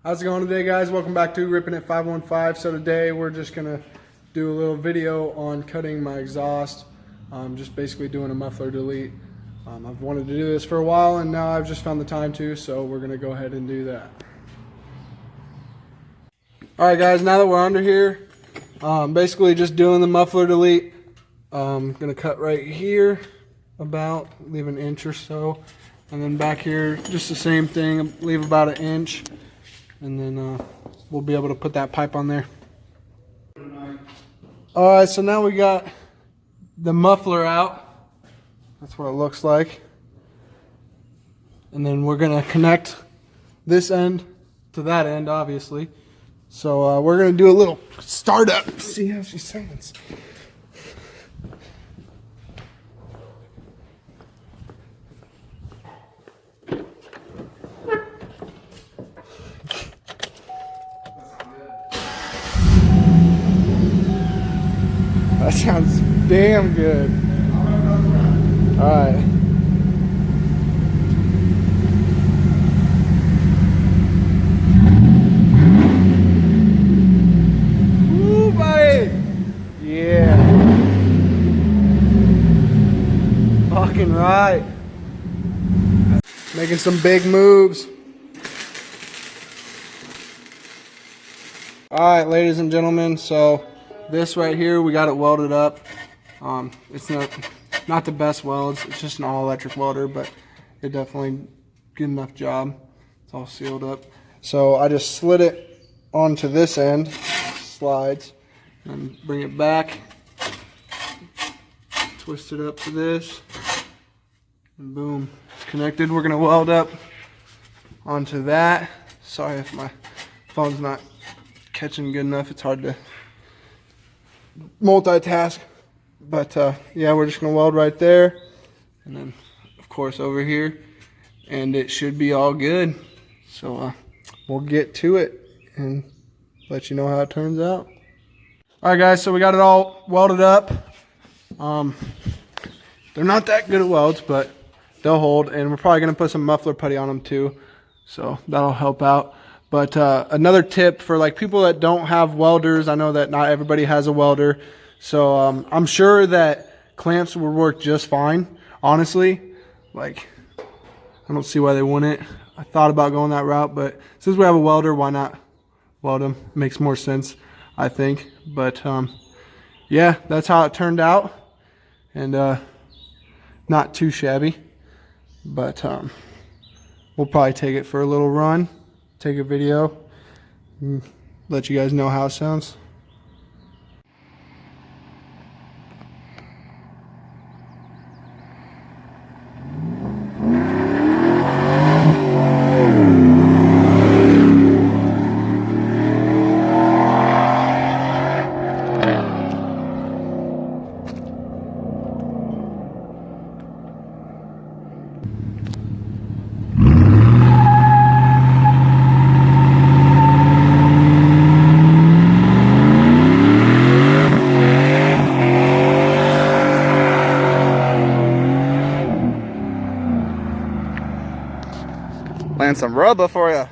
How's it going today, guys? Welcome back to Ripping It 515. So today we're just gonna do a little video on cutting my exhaust. Just basically doing a muffler delete. I've wanted to do this for a while and now I've just found the time to, so we're gonna go ahead and do that. Alright guys, now that we're under here, basically just doing the muffler delete. I'm gonna cut right here, about, leave an inch or so. And then back here, just the same thing, leave about an inch. And then we'll be able to put that pipe on there. Alright, so now we got the muffler out. That's what it looks like. And then we're going to connect this end to that end, obviously. So we're going to do a little startup. See how she sounds. That sounds damn good. Alright. Woo, buddy! Yeah. Fucking right. Making some big moves. Alright, ladies and gentlemen, so this right here, we got it welded up. It's not the best welds. It's just an all-electric welder, but it definitely good enough job. It's all sealed up. So I just slid it onto this end, slides, and bring it back. Twist it up to this, and boom, it's connected. We're gonna weld up onto that. Sorry if my phone's not catching good enough. It's hard to multitask, but yeah, we're just gonna weld right there, and then of course over here, and it should be all good. So we'll get to it and let you know how it turns out. All right guys, so we got it all welded up. They're not that good at welds, but they'll hold, and we're probably gonna put some muffler putty on them too, so that'll help out. But another tip for like people that don't have welders, I know that not everybody has a welder, so I'm sure that clamps would work just fine. Honestly, like I don't see why they wouldn't. I thought about going that route, but since we have a welder, why not weld them? Makes more sense, I think. But yeah, that's how it turned out, and not too shabby. But we'll probably take it for a little run. Take a video and let you guys know how it sounds. Land some rubber for you.